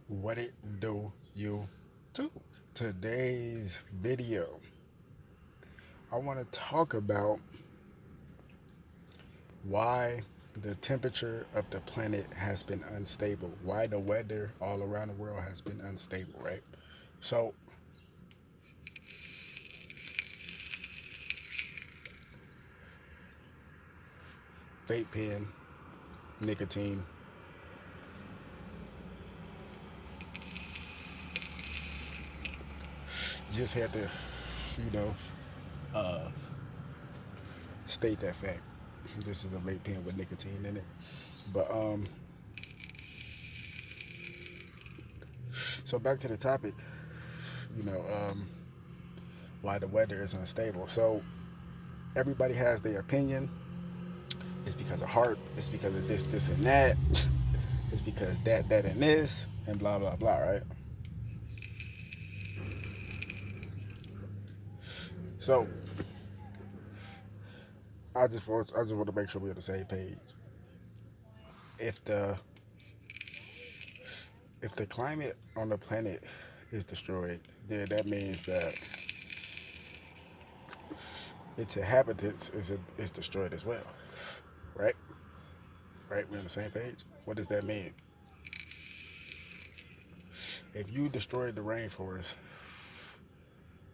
What it do you do? Today's video, I want to talk about why the temperature of the planet has been unstable, why the weather all around the world has been unstable, right? So, vape pen, nicotine, just had to, you know, uh, state that fact. This is a vape pen with nicotine in it. But, so back to the topic, you know, why the weather is unstable. So, everybody has their opinion. It's because of heart. It's because of this, and that. It's because that, and this, and blah, blah, blah, right? So, I just want to make sure we're on the same page. If the if the climate on the planet is destroyed, then that means that its inhabitants is destroyed as well, right? Right? We're on the same page. What does that mean? If you destroy the rainforest,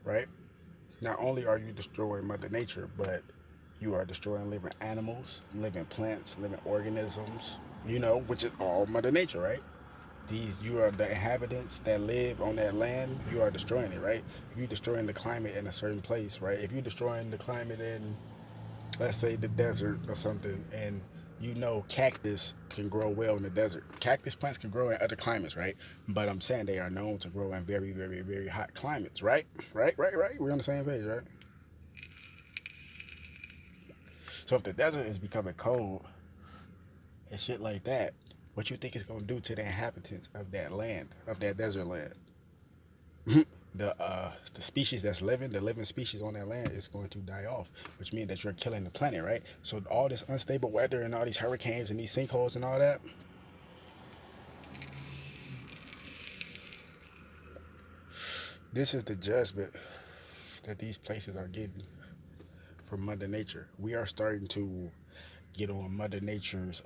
right? Not only are you destroying Mother Nature, but you are destroying living animals, living plants, living organisms, which is all Mother Nature, right? You are the inhabitants that live on that land, you are destroying it, right? If you're destroying the climate in a certain place, right? If you're destroying the climate in, let's say, the desert or something, and cactus can grow well in the desert. Cactus plants can grow in other climates, right? But I'm saying they are known to grow in very, very, very hot climates, right? Right. We're on the same page, right? So if the desert is becoming cold and shit like that, what you think it's gonna do to the inhabitants of that land, of that desert land? The species that's living, the living species on that land is going to die off, which means that you're killing the planet, right? So all this unstable weather and all these hurricanes and these sinkholes and all that, this is the judgment that these places are getting from Mother Nature. We are starting to get on Mother Nature's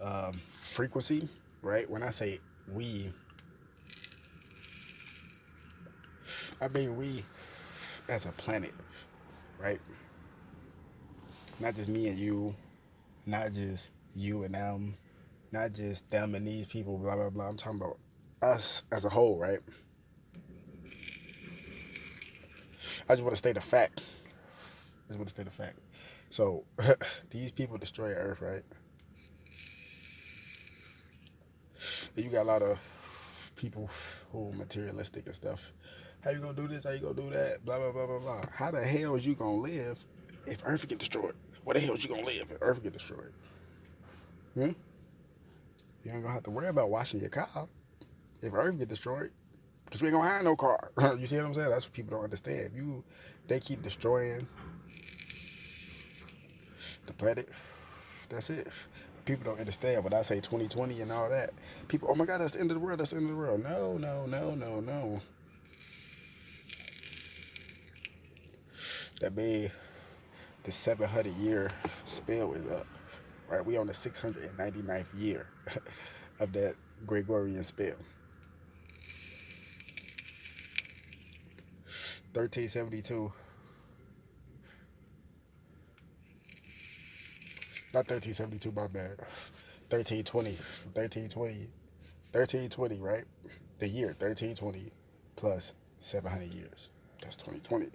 frequency, right? When I say we, I mean we as a planet, right? Not just me and you, not just you and them, not just them and these people, blah blah blah. I'm talking about us as a whole, right? I just want to state a fact. I just want to state a fact. So these people destroy Earth, right? And you got a lot of people who are materialistic and stuff. How you gonna do this? How you gonna do that? Blah blah blah blah blah. How the hell is you gonna live if Earth get destroyed? Where the hell is you gonna live if Earth get destroyed? Hmm? You ain't gonna have to worry about washing your car if Earth get destroyed, because we ain't gonna have no car. You see what I'm saying? That's what people don't understand. They keep destroying the planet. That's it. People don't understand when I say 2020 and all that. People, oh my God, that's the end of the world. That's the end of the world. No, no, no, no, no. That means the 700-year spell is up. Right? We on the 699th year of that Gregorian spell. 1372, not 1372, my bad. 1320, 1320, 1320, right? The year 1320 plus 700 years. That's 2020,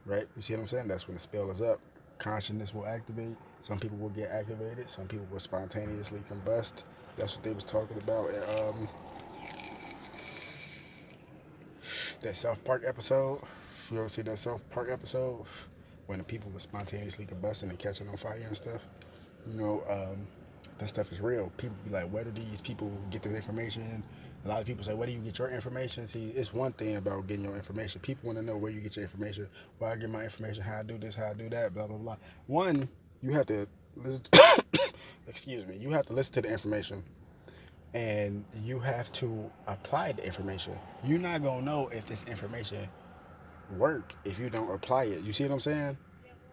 right? You see what I'm saying? That's when the spell is up. Consciousness will activate. Some people will get activated. Some people will spontaneously combust. That's what they was talking about in that South Park episode. You ever see that South Park episode when the people were spontaneously combusting and catching on fire and stuff? You know, that stuff is real. People be like, where do these people get this information? A lot of people say, where do you get your information? See, it's one thing about getting your information. People want to know where you get your information, where I get my information, how I do this, how I do that, blah, blah, blah. One, you have to listen, excuse me, you have to listen to the information and you have to apply the information. You're not gonna know if this information work if you don't apply it. You see what I'm saying?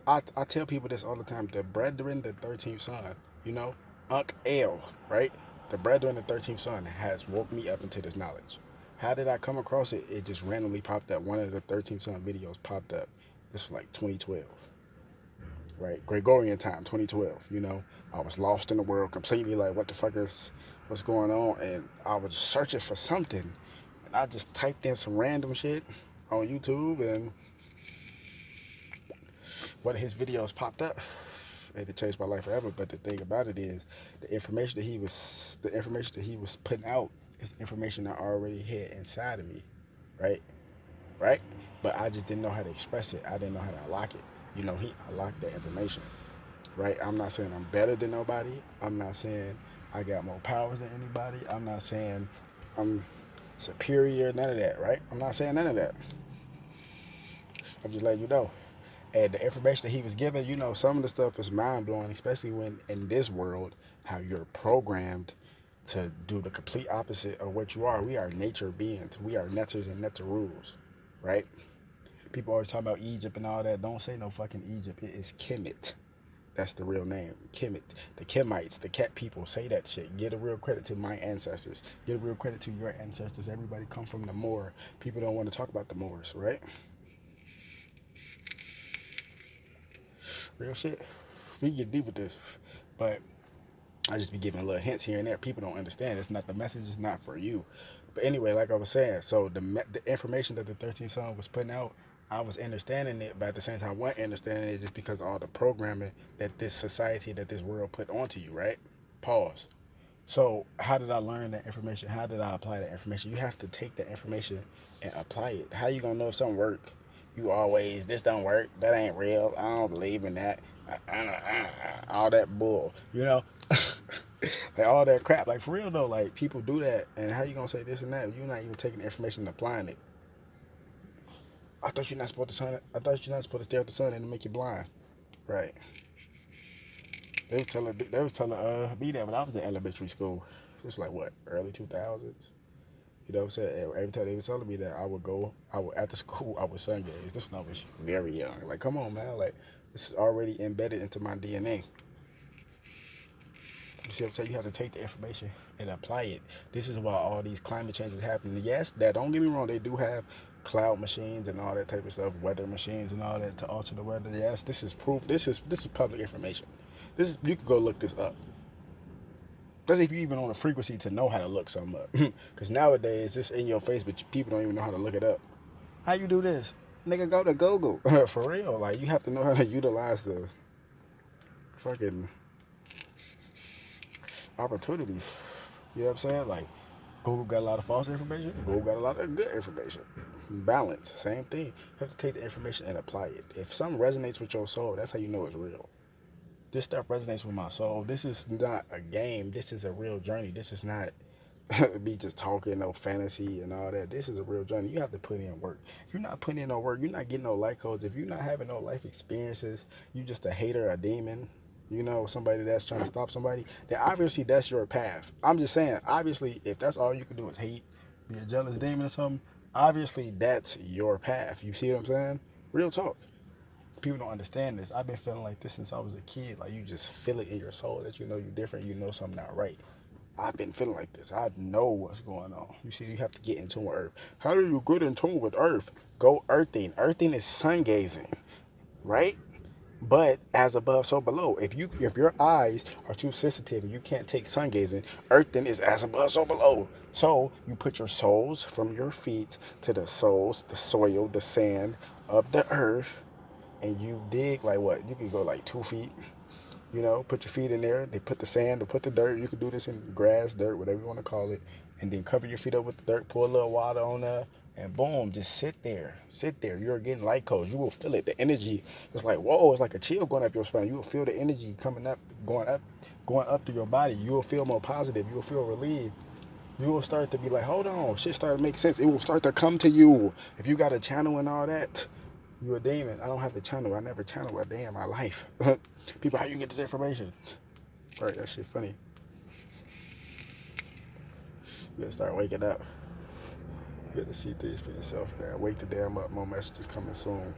I tell people this all the time. The brethren, the 13th son, you know, Unc L, right? The brethren, the 13th son has woke me up into this knowledge. How did I come across it? It just randomly popped up. One of the 13th son videos popped up. This was like 2012, right? Gregorian time, 2012. You know, I was lost in the world completely. Like, what the fuck is what's going on? And I was searching for something, and I just typed in some random shit on YouTube, and one of his videos popped up, and it changed my life forever. But the thing about it is, the information that he was putting out is information I already had inside of me, right? Right? But I just didn't know how to express it. I didn't know how to unlock it. You know, he unlocked that information, right? I'm not saying I'm better than nobody. I'm not saying I got more powers than anybody. I'm not saying I'm superior. None of that, right? I'm not saying none of that. I'm just letting you know. And the information that he was given, you know, some of the stuff is mind blowing, especially when in this world, how you're programmed to do the complete opposite of what you are. We are nature beings. We are netters and netter rules, right? People always talk about Egypt and all that. Don't say no fucking Egypt. It is Kemet. That's the real name. Kemet. The Kemites, the cat people, say that shit. Get a real credit to my ancestors. Get a real credit to your ancestors. Everybody come from the Moor. People don't want to talk about the Moors, right? Real shit. We can get deep with this. But I just be giving little hints here and there. People don't understand. It's not the message is not for you. But anyway, like I was saying, so the information that the 13th Son was putting out, I was understanding it, but at the same time, I wasn't understanding it just because of all the programming that this society, that this world put onto you, right? Pause. So how did I learn that information? How did I apply that information? You have to take that information and apply it. How you gonna know if something work? You always this don't work. That ain't real. I don't believe in that. All that bull. You know, like all that crap. Like for real though. Like people do that, and how you gonna say this and that? You're not even taking the information and applying it. I thought you're not supposed to sun. I thought you're not supposed to stare at the sun and make you blind. Right. They was telling me that when I was in elementary school. This was like what, early 2000s. You know what I'm saying? Every time they were telling me that I would after school, I would sun gaze. This when I was very young. Like, come on, man. Like, this is already embedded into my DNA. You see what I'm saying? You have to take the information and apply it. This is why all these climate changes happen. Yes, that don't get me wrong, they do have cloud machines and all that type of stuff, weather machines and all that to alter the weather. Yes, this is proof. This is public information. This is you can go look this up. That's if you even on a frequency to know how to look something up. Because nowadays it's in your face, but people don't even know how to look it up. How you do this? Nigga, go to Google. For real. Like, you have to know how to utilize the fucking opportunities. You know what I'm saying? Like, Google got a lot of false information. Google got a lot of good information. Balance, same thing. You have to take the information and apply it. If something resonates with your soul, that's how you know it's real. This stuff resonates with my soul. This is not a game. This is a real journey. This is not be just talking no fantasy and all that. This is a real journey. You have to put in work. If you're not putting in no work, you're not getting no life codes. If you're not having no life experiences, you just a hater, a demon, you know, somebody that's trying to stop somebody, then obviously that's your path. I'm just saying, obviously, if that's all you can do is hate, be a jealous demon or something, obviously that's your path. You see what I'm saying? Real talk. People don't understand this. I've been feeling like this since I was a kid. Like, you just feel it in your soul that you know you're different, you know something not right. I've been feeling like this. I know what's going on. You see, you have to get in tune with Earth. How do you get in tune with Earth? Go earthing. Earthing is sun gazing, right? But as above, so below. If your eyes are too sensitive and you can't take sun gazing, earthing is as above, so below. So you put your soles from your feet to the soles, the soil, the sand of the earth, and you dig like what? You can go like 2 feet. You know, put your feet in there. They put the sand or put the dirt. You can do this in grass, dirt, whatever you want to call it. And then cover your feet up with the dirt. Pour a little water on there. And boom, just sit there. Sit there. You're getting light codes. You will feel it. The energy. It's like, whoa, it's like a chill going up your spine. You will feel the energy coming up, going up through your body. You will feel more positive. You will feel relieved. You will start to be like, hold on, shit start to make sense. It will start to come to you. If you got a channel and all that, you a demon. I don't have the channel. I never channel a day in my life. People, how you get this information? Right, that shit funny. You gotta start waking up. You gotta see things for yourself, man. Wake the damn up. More messages coming soon.